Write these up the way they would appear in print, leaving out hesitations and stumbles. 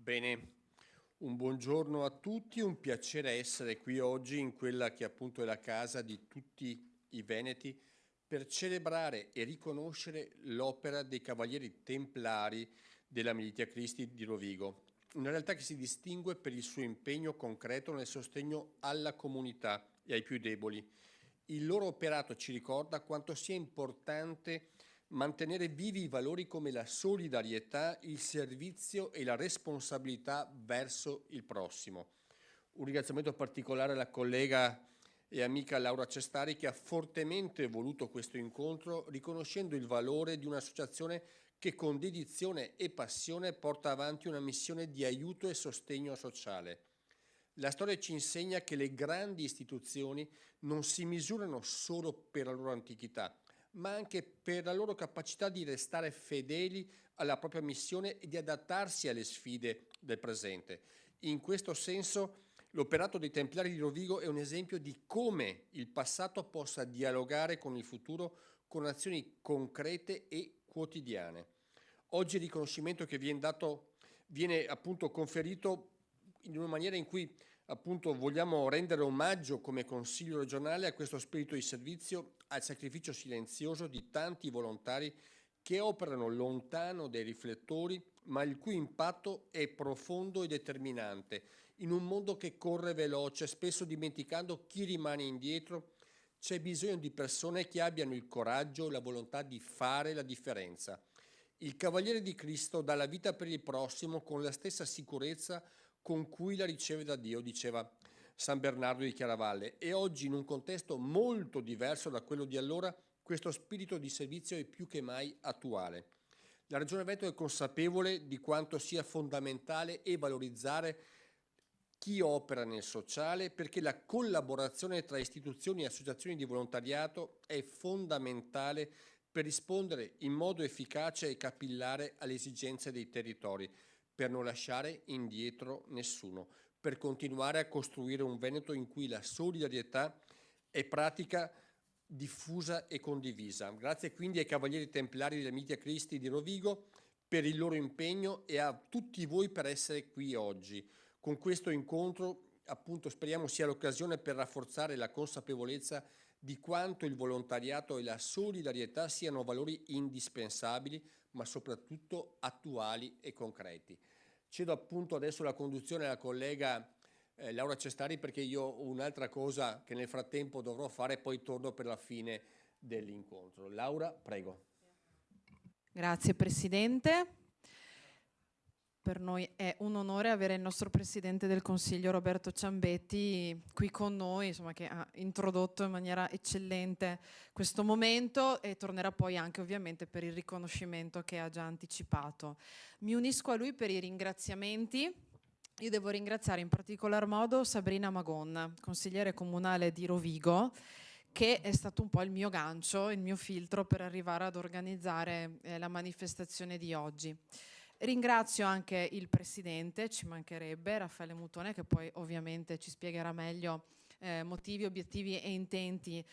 Bene, un buongiorno a tutti, un piacere essere qui oggi in quella che appunto è la casa di tutti i veneti per celebrare e riconoscere l'opera dei Cavalieri Templari della Militia Christi di Rovigo, una realtà che si distingue per il suo impegno concreto nel sostegno alla comunità e ai più deboli. Il loro operato ci ricorda quanto sia importante mantenere vivi i valori come la solidarietà, il servizio e la responsabilità verso il prossimo. Un ringraziamento particolare alla collega e amica Laura Cestari che ha fortemente voluto questo incontro, riconoscendo il valore di un'associazione che con dedizione e passione porta avanti una missione di aiuto e sostegno sociale. La storia ci insegna che le grandi istituzioni non si misurano solo per la loro antichità, ma anche per la loro capacità di restare fedeli alla propria missione e di adattarsi alle sfide del presente. In questo senso, l'operato dei Templari di Rovigo è un esempio di come il passato possa dialogare con il futuro con azioni concrete e quotidiane. Oggi il riconoscimento che viene appunto conferito in una maniera in cui appunto vogliamo rendere omaggio come Consiglio regionale a questo spirito di servizio, al sacrificio silenzioso di tanti volontari che operano lontano dai riflettori, ma il cui impatto è profondo e determinante in un mondo che corre veloce, spesso dimenticando chi rimane indietro. C'è bisogno di persone che abbiano il coraggio e la volontà di fare la differenza. Il Cavaliere di Cristo dà la vita per il prossimo con la stessa sicurezza con cui la riceve da Dio, diceva San Bernardo di Chiaravalle. E oggi, in un contesto molto diverso da quello di allora, questo spirito di servizio è più che mai attuale. La Regione Veneto è consapevole di quanto sia fondamentale e valorizzare chi opera nel sociale, perché la collaborazione tra istituzioni e associazioni di volontariato è fondamentale per rispondere in modo efficace e capillare alle esigenze dei territori, per non lasciare indietro nessuno, per continuare a costruire un Veneto in cui la solidarietà è pratica, diffusa e condivisa. Grazie quindi ai Cavalieri Templari della Militia Christi di Rovigo per il loro impegno e a tutti voi per essere qui oggi. Con questo incontro, appunto, speriamo sia l'occasione per rafforzare la consapevolezza di quanto il volontariato e la solidarietà siano valori indispensabili, ma soprattutto attuali e concreti. Cedo appunto adesso la conduzione alla collega Laura Cestari, perché io ho un'altra cosa che nel frattempo dovrò fare e poi torno per la fine dell'incontro. Laura, prego. Grazie Presidente. Per noi è un onore avere il nostro Presidente del Consiglio Roberto Ciambetti qui con noi, insomma, che ha introdotto in maniera eccellente questo momento e tornerà poi anche ovviamente per il riconoscimento che ha già anticipato. Mi unisco a lui per i ringraziamenti. Io devo ringraziare in particolar modo Sabrina Magon, consigliere comunale di Rovigo, che è stato un po' il mio gancio, il mio filtro per arrivare ad organizzare la manifestazione di oggi. Ringrazio anche il Presidente, ci mancherebbe, Raffaele Mutone, che poi ovviamente ci spiegherà meglio motivi, obiettivi e intenti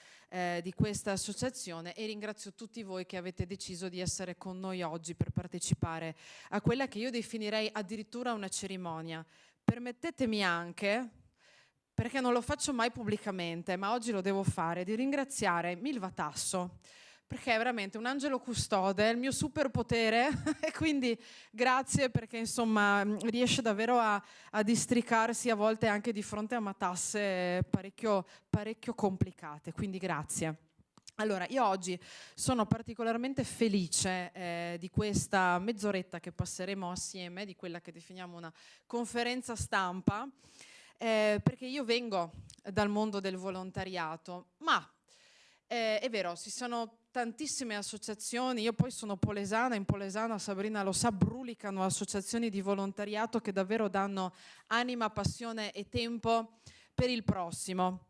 di questa associazione, e ringrazio tutti voi che avete deciso di essere con noi oggi per partecipare a quella che io definirei addirittura una cerimonia. Permettetemi anche, perché non lo faccio mai pubblicamente, ma oggi lo devo fare, di ringraziare Milva Tasso, perché è veramente un angelo custode, è il mio superpotere e quindi grazie, perché insomma riesce davvero a districarsi a volte anche di fronte a matasse parecchio complicate, quindi grazie. Allora, io oggi sono particolarmente felice di questa mezz'oretta che passeremo assieme, di quella che definiamo una conferenza stampa, perché io vengo dal mondo del volontariato, ma è vero, ci sono tantissime associazioni, io poi sono polesana, in Polesana Sabrina lo sa, brulicano associazioni di volontariato che davvero danno anima, passione e tempo per il prossimo.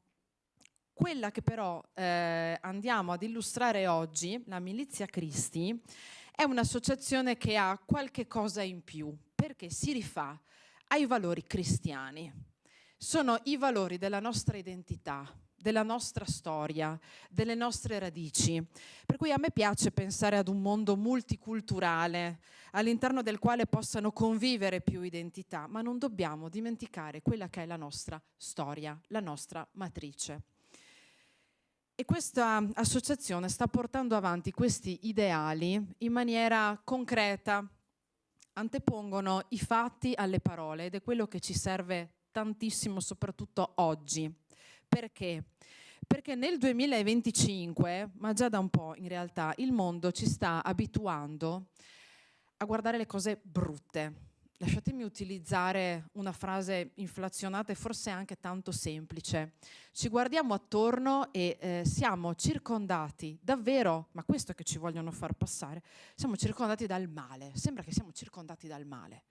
Quella che però andiamo ad illustrare oggi, la Militia Christi, è un'associazione che ha qualche cosa in più, perché si rifà ai valori cristiani. Sono i valori della nostra identità, della nostra storia, delle nostre radici. Per cui a me piace pensare ad un mondo multiculturale, all'interno del quale possano convivere più identità, ma non dobbiamo dimenticare quella che è la nostra storia, la nostra matrice. E questa associazione sta portando avanti questi ideali in maniera concreta, antepongono i fatti alle parole ed è quello che ci serve tantissimo, soprattutto oggi. Perché? Perché nel 2025, ma già da un po' in realtà, il mondo ci sta abituando a guardare le cose brutte. Lasciatemi utilizzare una frase inflazionata e forse anche tanto semplice. Ci guardiamo attorno e siamo circondati davvero, ma questo è che ci vogliono far passare, siamo circondati dal male. Sembra che siamo circondati dal male.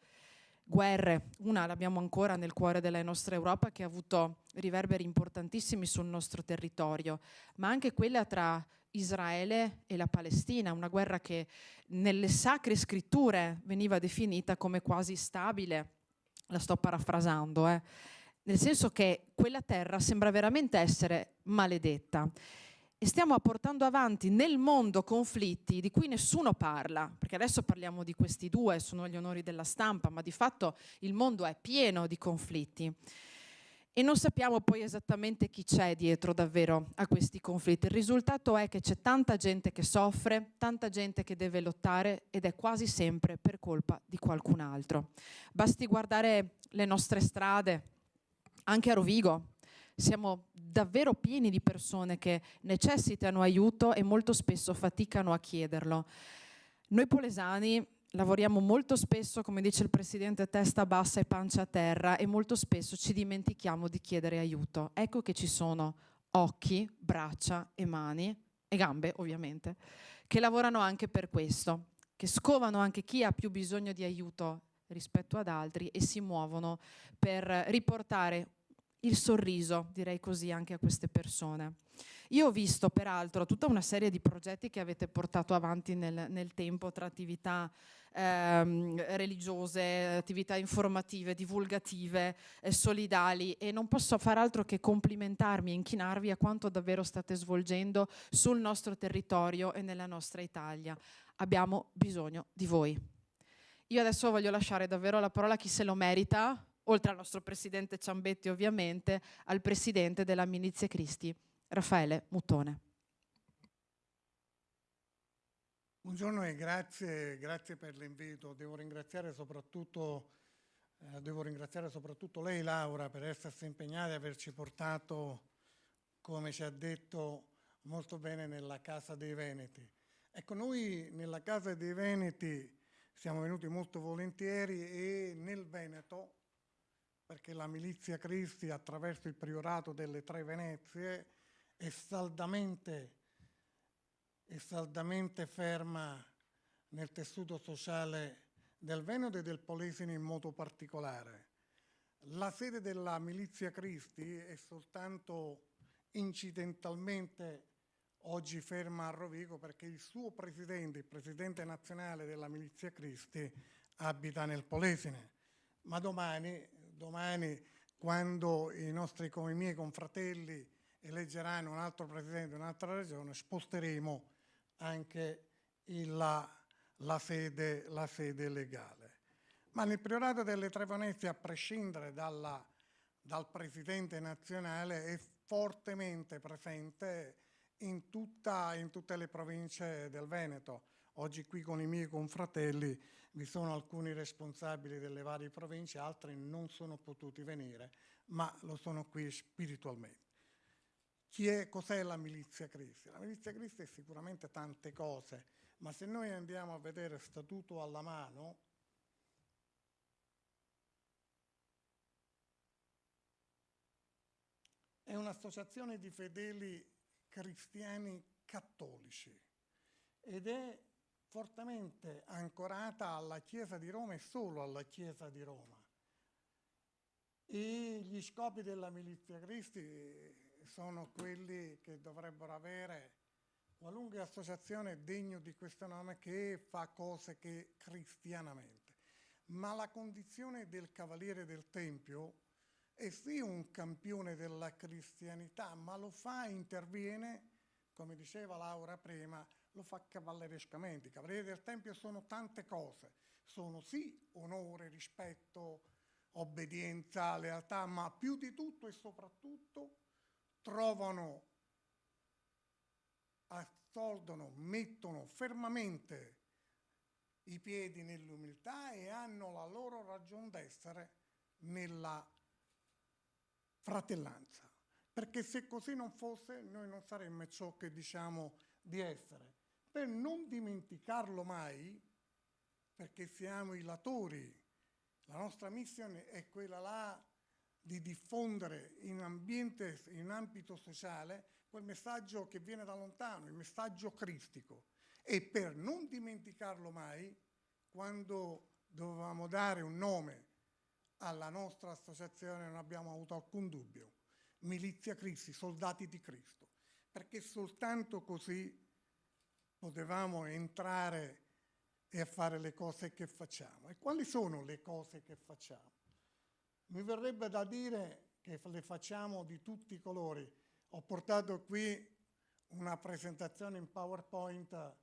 Guerre, una l'abbiamo ancora nel cuore della nostra Europa che ha avuto riverberi importantissimi sul nostro territorio, ma anche quella tra Israele e la Palestina, una guerra che nelle sacre scritture veniva definita come quasi stabile, la sto parafrasando, nel senso che quella terra sembra veramente essere maledetta. E stiamo portando avanti nel mondo conflitti di cui nessuno parla, perché adesso parliamo di questi due, sono gli onori della stampa, ma di fatto il mondo è pieno di conflitti. E non sappiamo poi esattamente chi c'è dietro davvero a questi conflitti. Il risultato è che c'è tanta gente che soffre, tanta gente che deve lottare ed è quasi sempre per colpa di qualcun altro. Basti guardare le nostre strade, anche a Rovigo. Siamo davvero pieni di persone che necessitano aiuto e molto spesso faticano a chiederlo. Noi polesani lavoriamo molto spesso, come dice il Presidente, testa bassa e pancia a terra e molto spesso ci dimentichiamo di chiedere aiuto. Ecco che ci sono occhi, braccia e mani, e gambe ovviamente, che lavorano anche per questo, che scovano anche chi ha più bisogno di aiuto rispetto ad altri e si muovono per riportare il sorriso, direi così, anche a queste persone. Io ho visto peraltro tutta una serie di progetti che avete portato avanti nel tempo tra attività religiose, attività informative, divulgative, solidali e non posso far altro che complimentarmi e inchinarvi a quanto davvero state svolgendo sul nostro territorio e nella nostra Italia. Abbiamo bisogno di voi. Io adesso voglio lasciare davvero la parola a chi se lo merita, oltre al nostro presidente Ciambetti ovviamente, al presidente della Milizie Cristi, Raffaele Muttone. Buongiorno e grazie per l'invito. Devo ringraziare soprattutto lei, Laura, per essersi impegnata e averci portato, come ci ha detto, molto bene nella Casa dei Veneti. Ecco, noi nella Casa dei Veneti siamo venuti molto volentieri e nel Veneto, perché la Milizia Cristi, attraverso il Priorato delle Tre Venezie, è saldamente ferma nel tessuto sociale del Veneto e del Polesine in modo particolare. La sede della Milizia Cristi è soltanto incidentalmente oggi ferma a Rovigo perché il suo presidente, il presidente nazionale della Milizia Cristi, abita nel Polesine. Ma domani, quando i miei confratelli eleggeranno un altro presidente di un'altra regione, sposteremo anche la sede legale. Ma nel Priorato delle Tre Venezie, a prescindere dal presidente nazionale, è fortemente presente in tutte le province del Veneto. Oggi qui con i miei confratelli vi sono alcuni responsabili delle varie province, altri non sono potuti venire, ma lo sono qui spiritualmente. Cos'è la Milizia Cristi? La Milizia Cristi è sicuramente tante cose, ma se noi andiamo a vedere statuto alla mano, è un'associazione di fedeli cristiani cattolici ed è fortemente ancorata alla Chiesa di Roma e solo alla Chiesa di Roma. E gli scopi della Milizia Cristi sono quelli che dovrebbero avere qualunque associazione degno di questo nome che fa cose che cristianamente. Ma la condizione del Cavaliere del Tempio è sì un campione della cristianità, ma lo fa, interviene, come diceva Laura prima, lo fa cavallerescamente. I Cavalieri del Tempio sono tante cose, sono sì onore, rispetto, obbedienza, lealtà, ma più di tutto e soprattutto trovano, assoldono, mettono fermamente i piedi nell'umiltà e hanno la loro ragion d'essere nella fratellanza. Perché se così non fosse, noi non saremmo ciò che diciamo di essere. Per non dimenticarlo mai, perché siamo i latori, la nostra missione è quella là di diffondere in ambiente, in ambito sociale, quel messaggio che viene da lontano, il messaggio cristico. E per non dimenticarlo mai, quando dovevamo dare un nome alla nostra associazione non abbiamo avuto alcun dubbio. Milizia Cristi, soldati di Cristo, perché soltanto così potevamo entrare e fare le cose che facciamo. E quali sono le cose che facciamo? Mi verrebbe da dire che le facciamo di tutti i colori. Ho portato qui una presentazione in PowerPoint.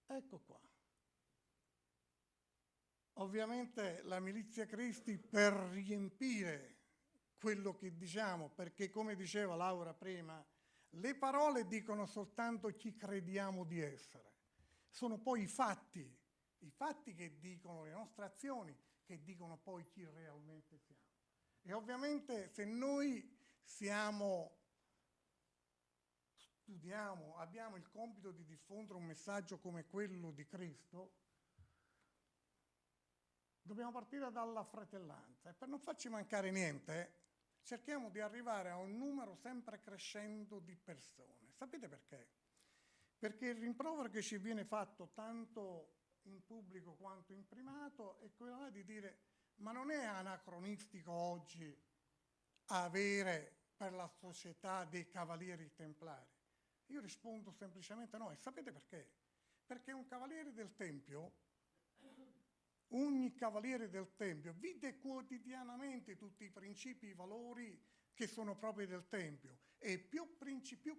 Ecco qua. Ovviamente la Milizia Cristi per riempire quello che diciamo, perché come diceva Laura prima, le parole dicono soltanto chi crediamo di essere. Sono poi i fatti che dicono le nostre azioni, che dicono poi chi realmente siamo. E ovviamente se noi studiamo, abbiamo il compito di diffondere un messaggio come quello di Cristo, dobbiamo partire dalla fratellanza e per non farci mancare niente, cerchiamo di arrivare a un numero sempre crescendo di persone. Sapete perché? Perché il rimprovero che ci viene fatto tanto in pubblico quanto in privato è quello di dire ma non è anacronistico oggi avere per la società dei cavalieri templari? Io rispondo semplicemente no. E sapete perché? Perché un cavaliere del Tempio, ogni cavaliere del Tempio vive quotidianamente tutti i principi, i valori che sono propri del Tempio e più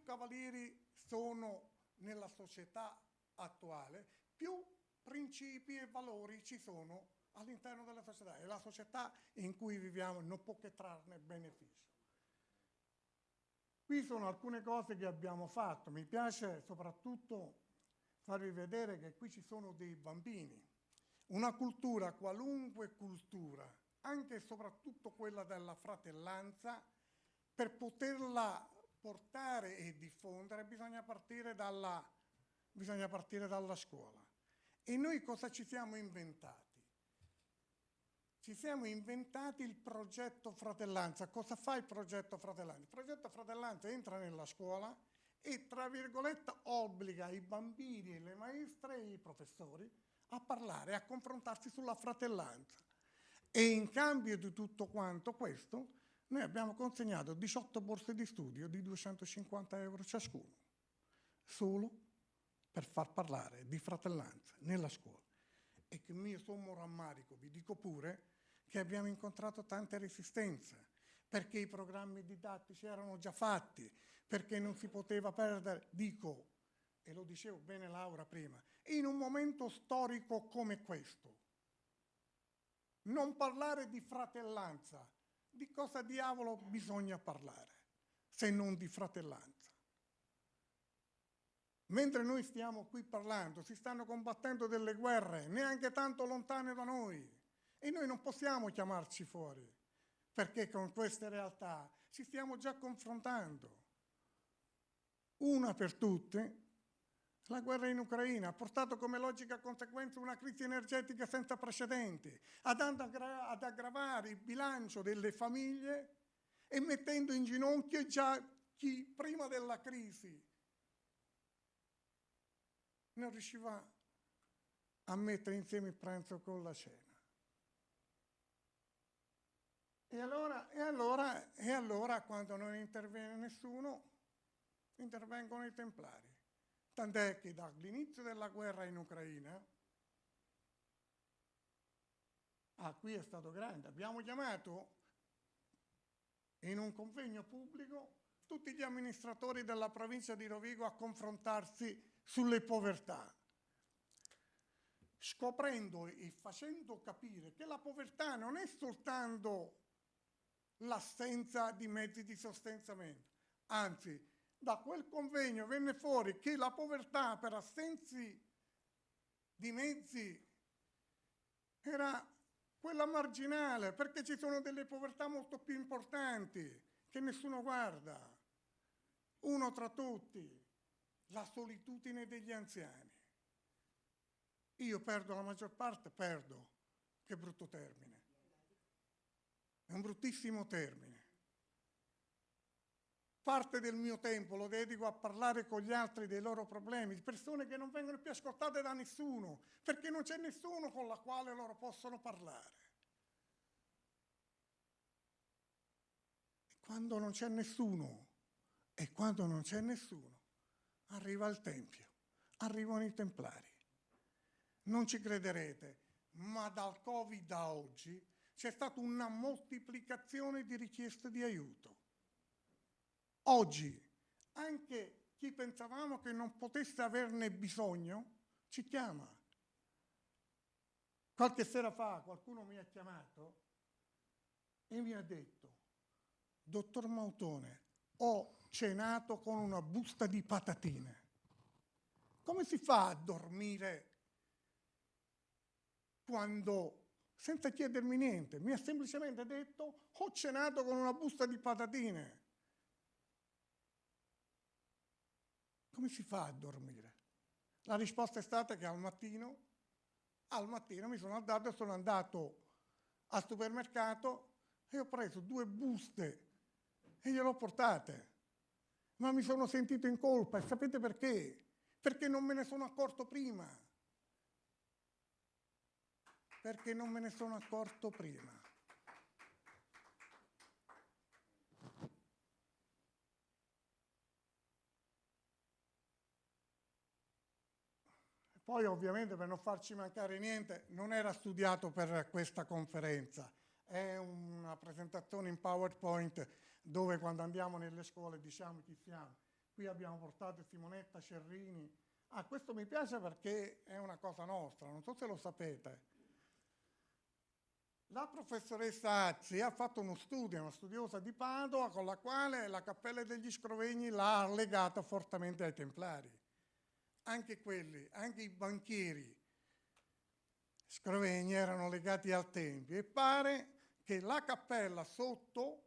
cavalieri sono nella società attuale, più principi e valori ci sono all'interno della società e la società in cui viviamo non può che trarne beneficio. Qui sono alcune cose che abbiamo fatto, mi piace soprattutto farvi vedere che qui ci sono dei bambini. Una cultura, qualunque cultura, anche e soprattutto quella della fratellanza, per poterla portare e diffondere bisogna partire dalla scuola. E noi cosa ci siamo inventati? Ci siamo inventati il progetto Fratellanza. Cosa fa il progetto Fratellanza? Il progetto Fratellanza entra nella scuola e, tra virgolette, obbliga i bambini, le maestre e i professori a parlare, a confrontarsi sulla fratellanza. E in cambio di tutto quanto questo, noi abbiamo consegnato 18 borse di studio di 250 euro ciascuno, solo per far parlare di fratellanza nella scuola. E che mio sommo rammarico, vi dico pure, che abbiamo incontrato tante resistenze, perché i programmi didattici erano già fatti, perché non si poteva perdere, dico, e lo dicevo bene Laura prima, in un momento storico come questo. Non parlare di fratellanza, di cosa diavolo bisogna parlare, se non di fratellanza? Mentre noi stiamo qui parlando, si stanno combattendo delle guerre, neanche tanto lontane da noi, e noi non possiamo chiamarci fuori, perché con queste realtà ci stiamo già confrontando. Una per tutte, la guerra in Ucraina ha portato come logica conseguenza una crisi energetica senza precedenti, ad aggravare il bilancio delle famiglie e mettendo in ginocchio già chi prima della crisi non riusciva a mettere insieme il pranzo con la cena. E allora quando non interviene nessuno, intervengono i templari. tant'è che dall'inizio della guerra in Ucraina, qui è stato grande, abbiamo chiamato in un convegno pubblico tutti gli amministratori della provincia di Rovigo a confrontarsi sulle povertà, scoprendo e facendo capire che la povertà non è soltanto l'assenza di mezzi di sostentamento, anzi, da quel convegno venne fuori che la povertà per assenza di mezzi era quella marginale, perché ci sono delle povertà molto più importanti che nessuno guarda. Uno tra tutti, la solitudine degli anziani. Io perdo la maggior parte, che brutto termine. È un bruttissimo termine. Parte del mio tempo lo dedico a parlare con gli altri dei loro problemi, di persone che non vengono più ascoltate da nessuno, perché non c'è nessuno con la quale loro possono parlare. Quando non c'è nessuno, arriva il Tempio, arrivano i Templari. Non ci crederete, ma dal Covid a oggi c'è stata una moltiplicazione di richieste di aiuto. Oggi anche chi pensavamo che non potesse averne bisogno ci chiama. Qualche sera fa qualcuno mi ha chiamato e mi ha detto: dottor Mautone, ho cenato con una busta di patatine. Come si fa a dormire quando, senza chiedermi niente, mi ha semplicemente detto: ho cenato con una busta di patatine? Come si fa a dormire? La risposta è stata che al mattino mi sono alzato e sono andato al supermercato e ho preso 2 buste e gliele ho portate. Ma mi sono sentito in colpa, e sapete perché? Perché non me ne sono accorto prima. Poi ovviamente, per non farci mancare niente, non era studiato per questa conferenza, è una presentazione in PowerPoint dove quando andiamo nelle scuole diciamo chi siamo. Qui abbiamo portato Simonetta Cerrini. Questo mi piace perché è una cosa nostra, non so se lo sapete. La professoressa Azzi ha fatto uno studio, una studiosa di Padova, con la quale la Cappella degli Scrovegni l'ha legata fortemente ai Templari. Anche i banchieri scrovegni erano legati al Tempio, e pare che la cappella sotto,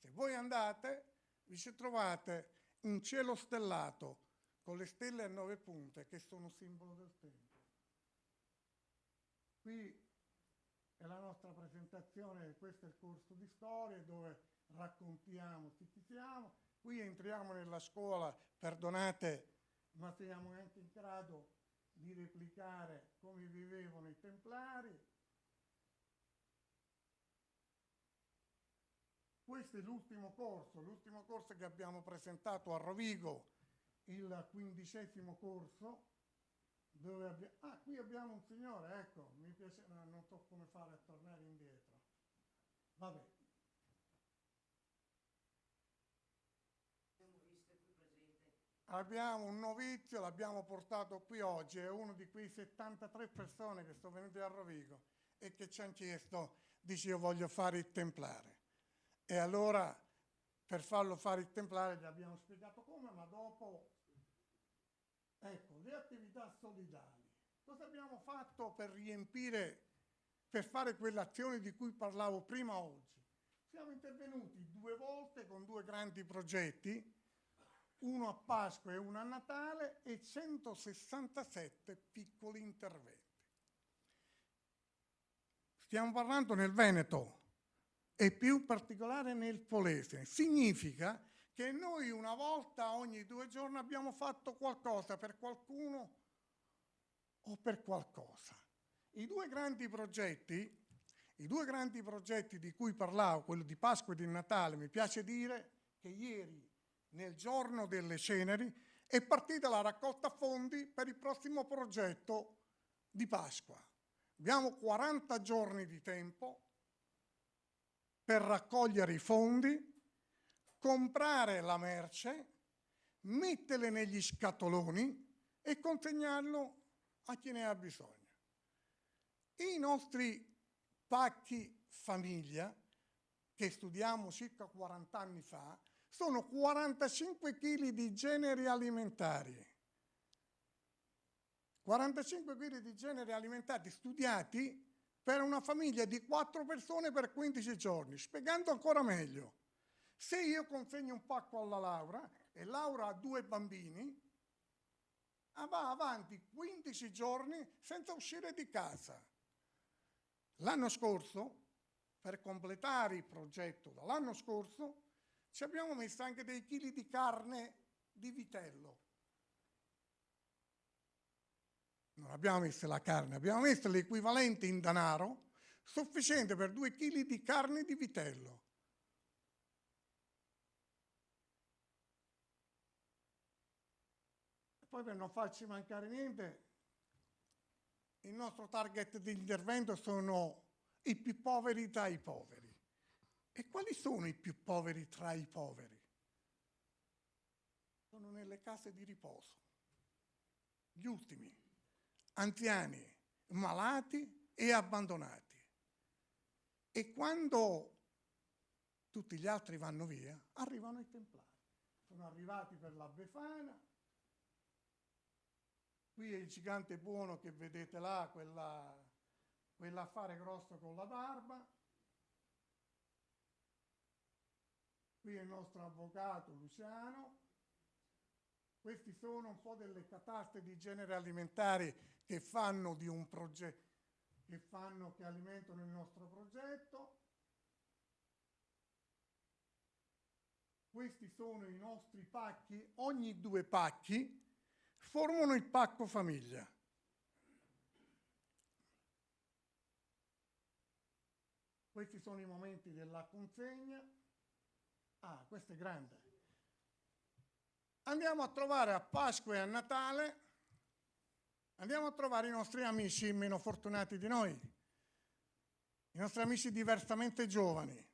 se voi andate, vi ci trovate un cielo stellato con le stelle a 9 punte che sono simbolo del Tempio. Qui è la nostra presentazione, questo è il corso di storia dove raccontiamo chi siamo. Qui entriamo nella scuola, perdonate, ma siamo anche in grado di replicare come vivevano i Templari. Questo è l'ultimo corso che abbiamo presentato a Rovigo, il 15° corso, dove qui abbiamo un signore, ecco, mi piace, non so come fare a tornare indietro. Vabbè. Abbiamo un novizio, l'abbiamo portato qui oggi, è uno di quei 73 persone che sono venute a Rovigo e che ci hanno chiesto, dice: io voglio fare il Templare. E allora, per farlo fare il Templare, gli abbiamo spiegato come, ma dopo, ecco, le attività solidali. Cosa abbiamo fatto per riempire, per fare quelle azioni di cui parlavo prima oggi? Siamo intervenuti 2 volte con 2 grandi progetti, uno a Pasqua e uno a Natale, e 167 piccoli interventi. Stiamo parlando nel Veneto e più in particolare nel Polesine. Significa che noi una volta ogni 2 giorni abbiamo fatto qualcosa per qualcuno o per qualcosa. I due grandi progetti di cui parlavo, quello di Pasqua e di Natale, mi piace dire che ieri, nel giorno delle ceneri, è partita la raccolta fondi per il prossimo progetto di Pasqua. Abbiamo 40 giorni di tempo per raccogliere i fondi, comprare la merce, metterle negli scatoloni e consegnarlo a chi ne ha bisogno. I nostri pacchi famiglia, che studiamo circa 40 anni fa, sono 45 kg di generi alimentari. 45 kg di generi alimentari studiati per una famiglia di 4 persone per 15 giorni. Spiegando ancora meglio, se io consegno un pacco alla Laura e Laura ha 2 bambini, va avanti 15 giorni senza uscire di casa. L'anno scorso, per completare il progetto dall'anno scorso, ci abbiamo messo anche dei chili di carne di vitello. Non abbiamo messo la carne, abbiamo messo l'equivalente in denaro sufficiente per 2 chili di carne di vitello. E poi, per non farci mancare niente, il nostro target di intervento sono i più poveri tra i poveri. E quali sono i più poveri tra i poveri? Sono nelle case di riposo. Gli ultimi, anziani, malati e abbandonati. E quando tutti gli altri vanno via, arrivano i templari. Sono arrivati per la Befana. Qui è il gigante buono che vedete là, quell'affare grosso con la barba. Qui è il nostro avvocato Luciano. Questi sono un po' delle cataste di generi alimentari che fanno di un progetto, che alimentano il nostro progetto. Questi sono i nostri pacchi. Ogni 2 pacchi formano il pacco famiglia. Questi sono i momenti della consegna. Questo è grande. Andiamo a trovare a Pasqua e a Natale, andiamo a trovare i nostri amici meno fortunati di noi, i nostri amici diversamente giovani,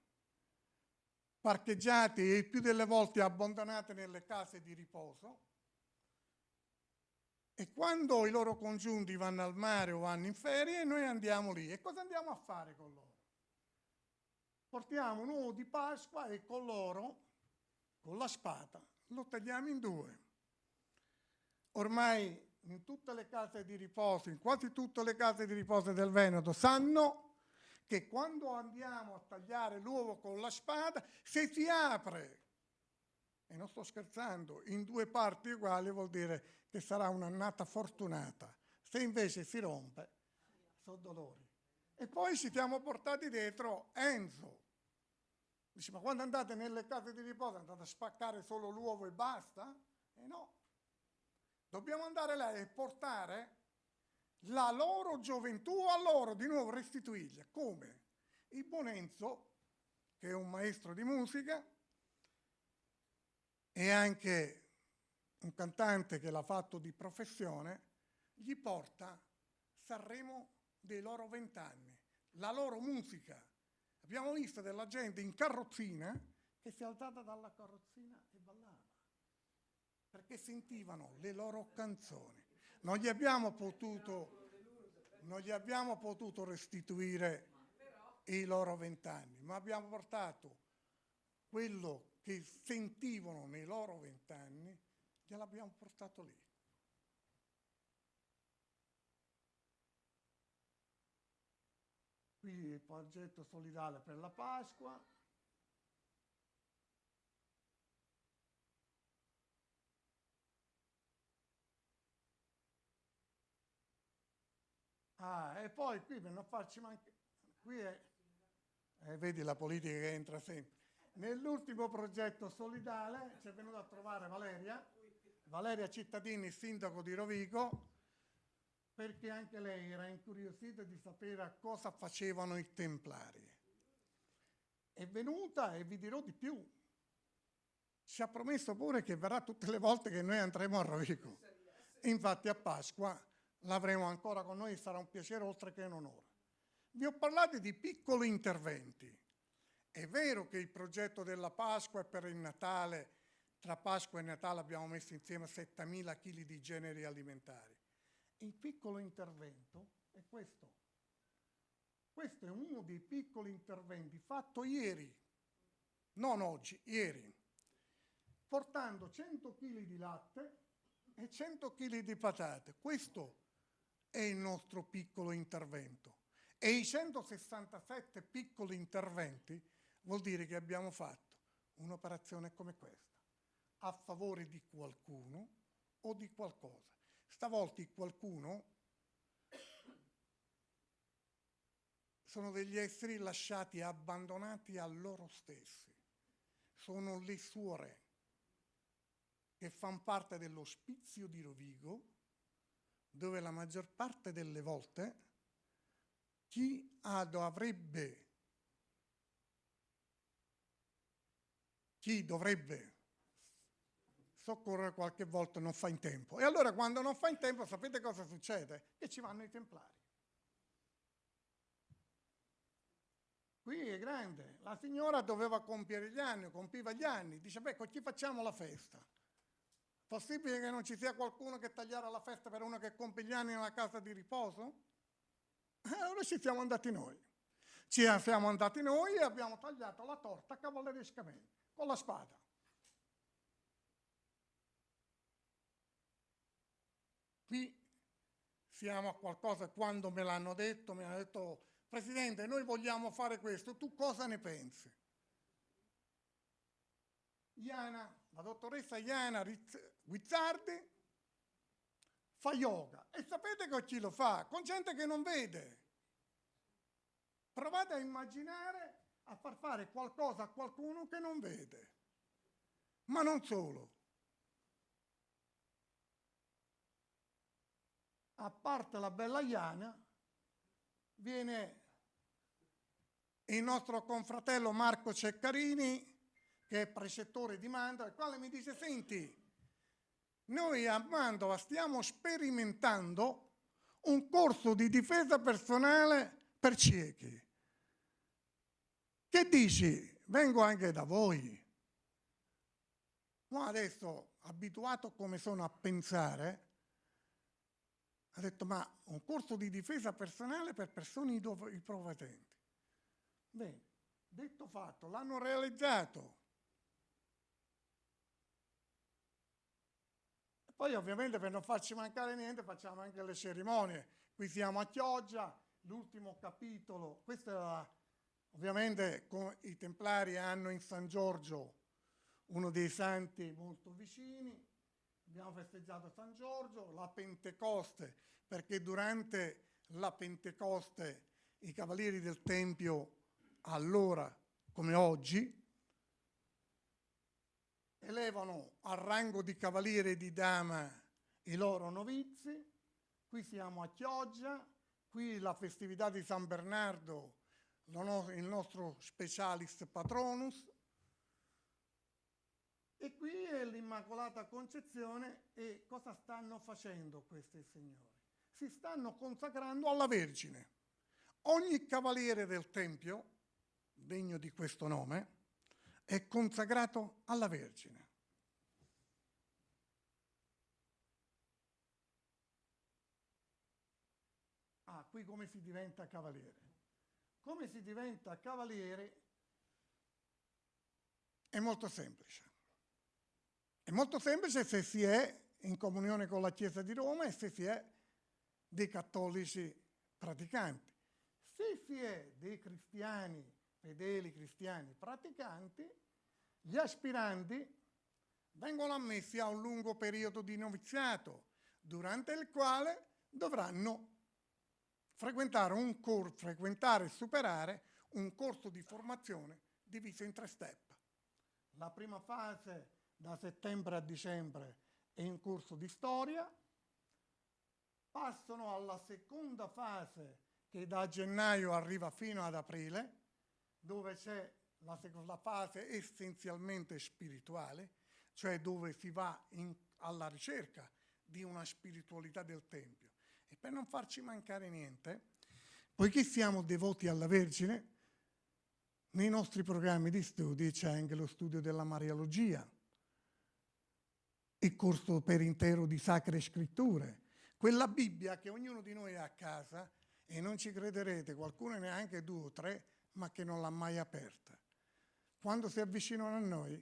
parcheggiati e il più delle volte abbandonati nelle case di riposo. E quando i loro congiunti vanno al mare o vanno in ferie, noi andiamo lì. E cosa andiamo a fare con loro? Portiamo un uovo di Pasqua e con loro, con la spada, lo tagliamo in 2. Ormai in tutte le case di riposo, in quasi tutte le case di riposo del Veneto, sanno che quando andiamo a tagliare l'uovo con la spada, se si apre, e non sto scherzando, in 2 parti uguali vuol dire che sarà un'annata fortunata. Se invece si rompe, sono dolori. E poi ci siamo portati dietro Enzo. Dice, ma quando andate nelle case di riposo andate a spaccare solo l'uovo e basta? E no. Dobbiamo andare là e portare la loro gioventù a loro, di nuovo restituirla. Come? Il buon Enzo, che è un maestro di musica, e anche un cantante che l'ha fatto di professione, gli porta Sanremo dei loro 20 anni, la loro musica. Abbiamo visto della gente in carrozzina che si è alzata dalla carrozzina e ballava, perché sentivano le loro canzoni. Non gli abbiamo potuto restituire i loro 20 anni, ma abbiamo portato quello che sentivano nei loro 20 anni, gliel'abbiamo portato lì. Qui il progetto solidale per la Pasqua. E poi qui per non farci mancare, qui è, vedi la politica che entra sempre. Nell'ultimo progetto solidale ci è venuta a trovare Valeria Cittadini, sindaco di Rovigo, perché anche lei era incuriosita di sapere cosa facevano i templari. È venuta, e vi dirò di più, ci ha promesso pure che verrà tutte le volte che noi andremo a Rovigo. Infatti a Pasqua l'avremo ancora con noi, sarà un piacere oltre che un onore. Vi ho parlato di piccoli interventi. È vero che il progetto della Pasqua è per il Natale, tra Pasqua e Natale abbiamo messo insieme 7.000 kg di generi alimentari. Il piccolo intervento è questo. Questo è uno dei piccoli interventi fatto ieri, non oggi, ieri, portando 100 kg di latte e 100 kg di patate. Questo è il nostro piccolo intervento. E i 167 piccoli interventi vuol dire che abbiamo fatto un'operazione come questa, a favore di qualcuno o di qualcosa. Stavolta il qualcuno sono degli esseri lasciati e abbandonati a loro stessi. Sono le suore che fanno parte dell'ospizio di Rovigo, dove la maggior parte delle volte chi dovrebbe soccorrere qualche volta non fa in tempo. E allora quando non fa in tempo sapete cosa succede? Che ci vanno i templari. Qui è grande, la signora doveva compiere gli anni, compiva gli anni, dice beh, con chi facciamo la festa? Possibile che non ci sia qualcuno che tagliara la festa per uno che compie gli anni nella casa di riposo? Allora ci siamo andati noi. Ci siamo andati noi e abbiamo tagliato la torta cavallerescamente, con la spada. Qui siamo a qualcosa, quando me l'hanno detto, mi hanno detto Presidente, noi vogliamo fare questo, tu cosa ne pensi? La dottoressa Iana Guizzardi fa yoga e sapete con chi lo fa? Con gente che non vede. Provate a immaginare a far fare qualcosa a qualcuno che non vede. Ma non solo. A parte la bella Iana, viene il nostro confratello Marco Ceccarini, che è precettore di Mantova, il quale mi dice, senti, noi a Mantova stiamo sperimentando un corso di difesa personale per ciechi. Che dici? Vengo anche da voi. Ma adesso, abituato come sono a pensare, ha detto, ma un corso di difesa personale per persone ipovedenti. Bene, detto fatto, l'hanno realizzato. E poi ovviamente per non farci mancare niente facciamo anche le cerimonie. Qui siamo a Chioggia, l'ultimo capitolo, questo era ovviamente i Templari hanno in San Giorgio uno dei santi molto vicini. Abbiamo festeggiato San Giorgio, la Pentecoste, perché durante la Pentecoste i cavalieri del Tempio, allora come oggi, elevano al rango di cavaliere e di dama i loro novizi. Qui siamo a Chioggia, qui la festività di San Bernardo, il nostro specialis patronus, e qui è l'Immacolata Concezione. E cosa stanno facendo questi signori? Si stanno consacrando alla Vergine. Ogni cavaliere del Tempio, degno di questo nome, è consacrato alla Vergine. Qui come si diventa cavaliere? Come si diventa cavaliere è molto semplice. È molto semplice se si è in comunione con la Chiesa di Roma e se si è dei cattolici praticanti. Se si è dei cristiani, fedeli cristiani praticanti, gli aspiranti vengono ammessi a un lungo periodo di noviziato, durante il quale dovranno frequentare e superare un corso di formazione diviso in 3 step. La prima fase, da settembre a dicembre, è in corso di storia. Passano alla seconda fase, che da gennaio arriva fino ad aprile, dove c'è la fase essenzialmente spirituale, cioè dove si va alla ricerca di una spiritualità del Tempio. E per non farci mancare niente, poiché siamo devoti alla Vergine, nei nostri programmi di studi c'è anche lo studio della Mariologia, il corso per intero di Sacre Scritture, quella Bibbia che ognuno di noi ha a casa e non ci crederete, qualcuno neanche 2 o 3, ma che non l'ha mai aperta. Quando si avvicinano a noi,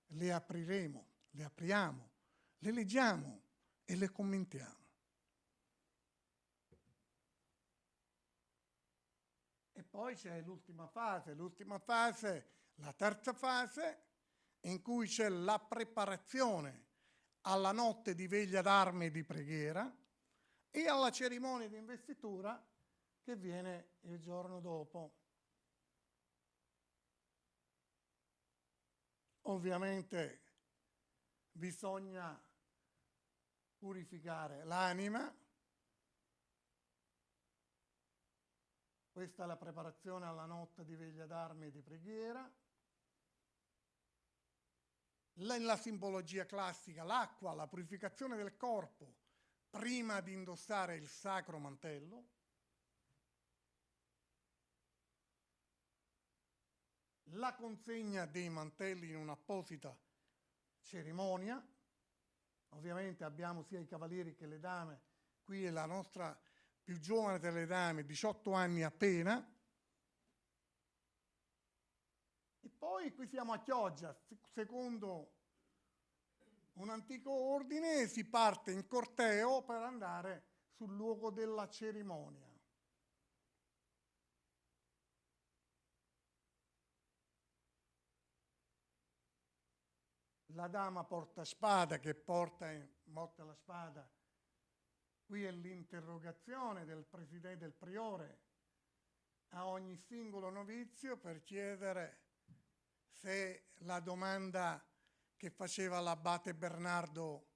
le apriremo, le apriamo, le leggiamo e le commentiamo. E poi c'è l'ultima fase, la terza fase, in cui c'è la preparazione alla notte di veglia d'arme e di preghiera e alla cerimonia di investitura che viene il giorno dopo. Ovviamente bisogna purificare l'anima. Questa è la preparazione alla notte di veglia d'arme e di preghiera. Nella simbologia classica, l'acqua, la purificazione del corpo prima di indossare il sacro mantello. La consegna dei mantelli in un'apposita cerimonia. Ovviamente abbiamo sia i cavalieri che le dame. Qui è la nostra più giovane delle dame, 18 anni appena. E poi qui siamo a Chioggia, secondo un antico ordine si parte in corteo per andare sul luogo della cerimonia. La dama porta spada, che porta la spada. Qui è l'interrogazione del presidente, del priore, a ogni singolo novizio per chiedere se la domanda che faceva l'abate Bernardo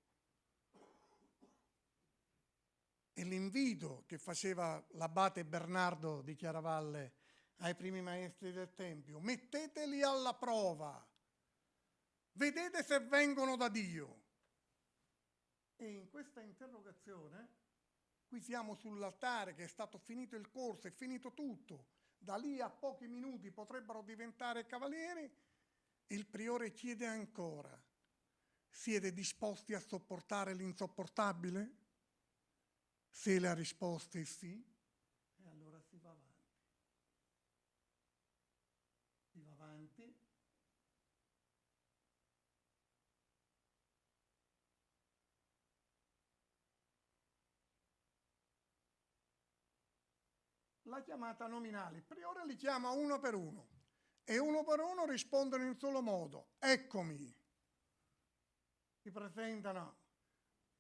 e l'invito che faceva l'abate Bernardo di Chiaravalle ai primi maestri del Tempio: metteteli alla prova, vedete se vengono da Dio. E in questa interrogazione, qui siamo sull'altare che è stato finito il corso, è finito tutto, da lì a pochi minuti potrebbero diventare cavalieri, il priore chiede ancora: siete disposti a sopportare l'insopportabile? Se la risposta è sì, e allora si va avanti. Si va avanti. La chiamata nominale, il priore li chiama uno per uno e uno per uno rispondono in solo modo: eccomi. Si presentano,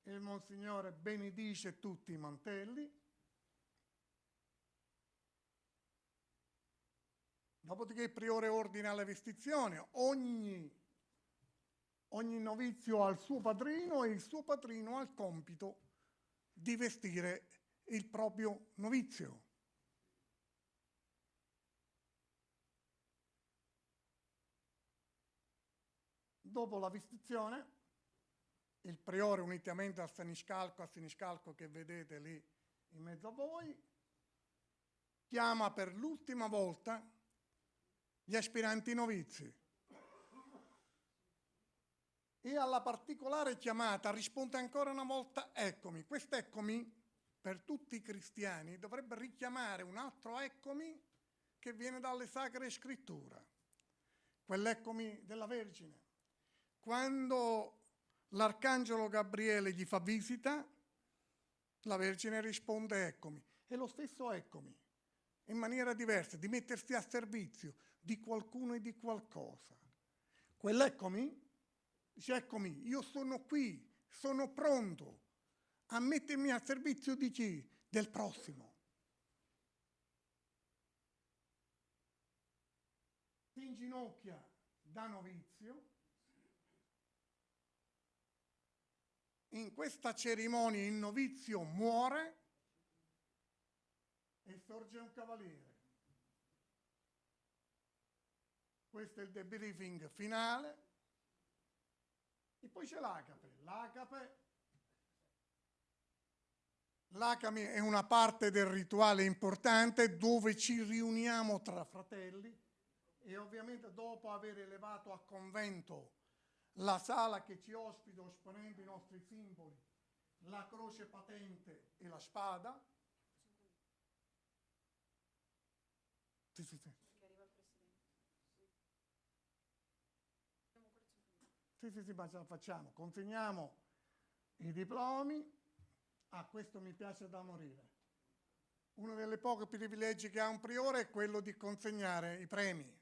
il Monsignore benedice tutti i mantelli, dopodiché il priore ordina la vestizione, ogni novizio ha il suo padrino e il suo padrino ha il compito di vestire il proprio novizio. Dopo la vestizione, il priore, unitamente al siniscalco che vedete lì in mezzo a voi, chiama per l'ultima volta gli aspiranti novizi e alla particolare chiamata risponde ancora una volta: eccomi. Quest'eccomi per tutti i cristiani dovrebbe richiamare un altro eccomi che viene dalle Sacre Scritture, quell'eccomi della Vergine. Quando l'Arcangelo Gabriele gli fa visita, la Vergine risponde eccomi. E lo stesso eccomi, in maniera diversa, di mettersi a servizio di qualcuno e di qualcosa. Quell'eccomi dice: eccomi, io sono qui, sono pronto a mettermi a servizio di chi? Del prossimo. Si inginocchia da novizio. In questa cerimonia il novizio muore e sorge un cavaliere. Questo è il debriefing finale. E poi c'è l'Acape. L'Acape è una parte del rituale importante dove ci riuniamo tra fratelli e ovviamente dopo aver elevato a convento la sala che ci ospita esponendo i nostri simboli, la croce patente e la spada. Sì, sì, sì. Sì, ma ce la facciamo. Consegniamo i diplomi. Questo mi piace da morire. Uno dei pochi privilegi che ha un priore è quello di consegnare i premi.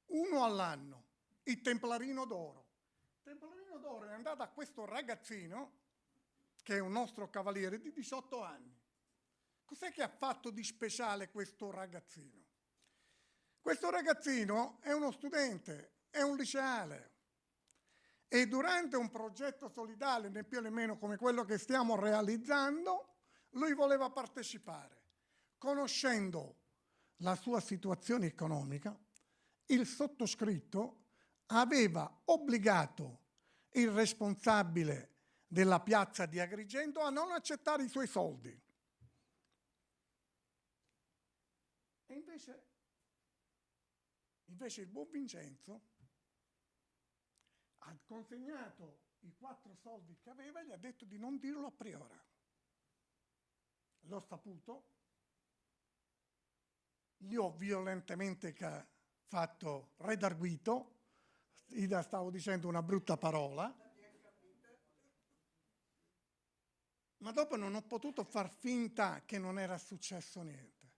Uno all'anno, il Templarino d'Oro. Il Templarino d'Oro è andato a questo ragazzino, che è un nostro cavaliere di 18 anni. Cos'è che ha fatto di speciale questo ragazzino? Questo ragazzino è uno studente, è un liceale. E durante un progetto solidale, né più né meno come quello che stiamo realizzando, lui voleva partecipare. Conoscendo la sua situazione economica, il sottoscritto aveva obbligato il responsabile della piazza di Agrigento a non accettare i suoi soldi. E invece il buon Vincenzo ha consegnato i 4 soldi che aveva e gli ha detto di non dirlo a priora. L'ho saputo, gli ho violentemente fatto redarguito, stavo dicendo una brutta parola, ma dopo non ho potuto far finta che non era successo niente.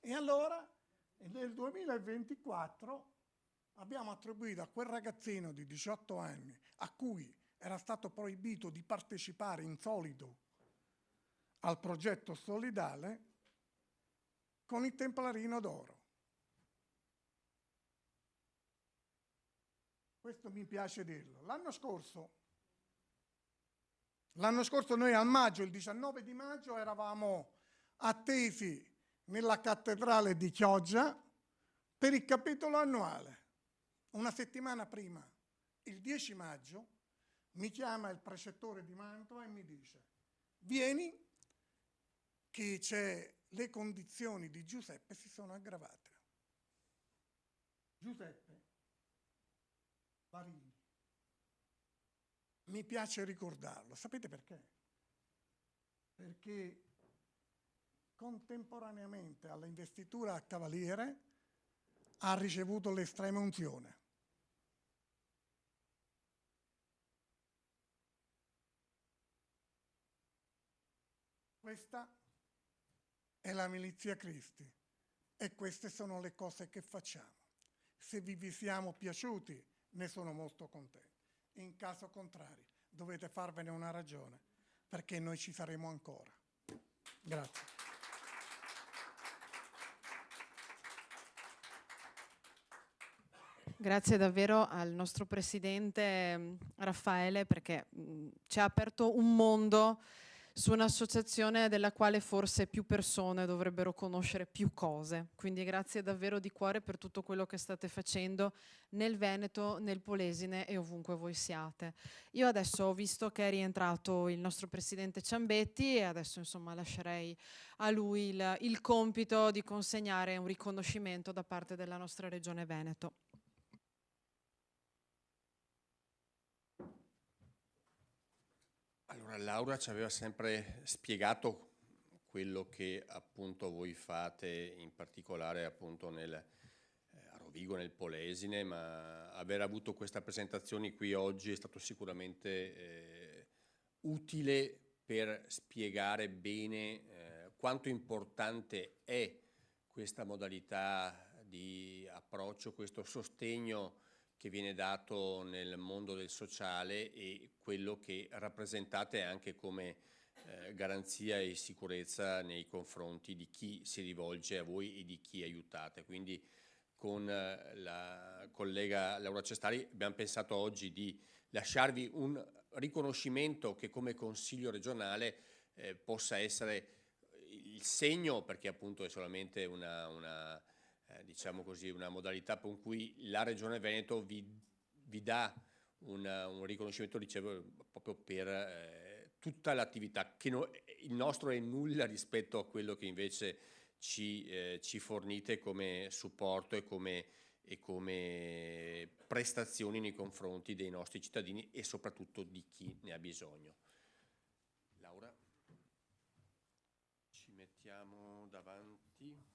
E allora, nel 2024, abbiamo attribuito a quel ragazzino di 18 anni, a cui era stato proibito di partecipare in solido al progetto solidale, con il Templarino d'Oro. Questo mi piace dirlo. L'anno scorso noi al maggio, il 19 di maggio, eravamo attesi nella cattedrale di Chioggia per il capitolo annuale. Una settimana prima, il 10 maggio, mi chiama il precettore di Mantova e mi dice: vieni che le condizioni di Giuseppe si sono aggravate. Giuseppe Barini. Mi piace ricordarlo. Sapete perché? Perché contemporaneamente all'investitura a cavaliere ha ricevuto l'estrema unzione. Questa è la Milizia Cristi e queste sono le cose che facciamo. Se vi siamo piaciuti, ne sono molto contento. In caso contrario, dovete farvene una ragione, perché noi ci saremo ancora. Grazie. Grazie davvero al nostro presidente Raffaele, perché ci ha aperto un mondo su un'associazione della quale forse più persone dovrebbero conoscere più cose. Quindi grazie davvero di cuore per tutto quello che state facendo nel Veneto, nel Polesine e ovunque voi siate. Io adesso ho visto che è rientrato il nostro presidente Ciambetti e adesso insomma lascerei a lui il compito di consegnare un riconoscimento da parte della nostra Regione Veneto. Allora, Laura ci aveva sempre spiegato quello che appunto voi fate, in particolare appunto a Rovigo, nel Polesine, ma aver avuto questa presentazione qui oggi è stato sicuramente utile per spiegare bene quanto importante è questa modalità di approccio, questo sostegno che viene dato nel mondo del sociale e quello che rappresentate anche come garanzia e sicurezza nei confronti di chi si rivolge a voi e di chi aiutate. Quindi con la collega Laura Cestari abbiamo pensato oggi di lasciarvi un riconoscimento che come Consiglio regionale possa essere il segno, perché appunto è solamente diciamo così, una modalità con cui la Regione Veneto vi dà un riconoscimento, dicevo, proprio per tutta l'attività, che il nostro è nulla rispetto a quello che invece ci fornite come supporto e come prestazioni nei confronti dei nostri cittadini e soprattutto di chi ne ha bisogno. Laura, ci mettiamo davanti.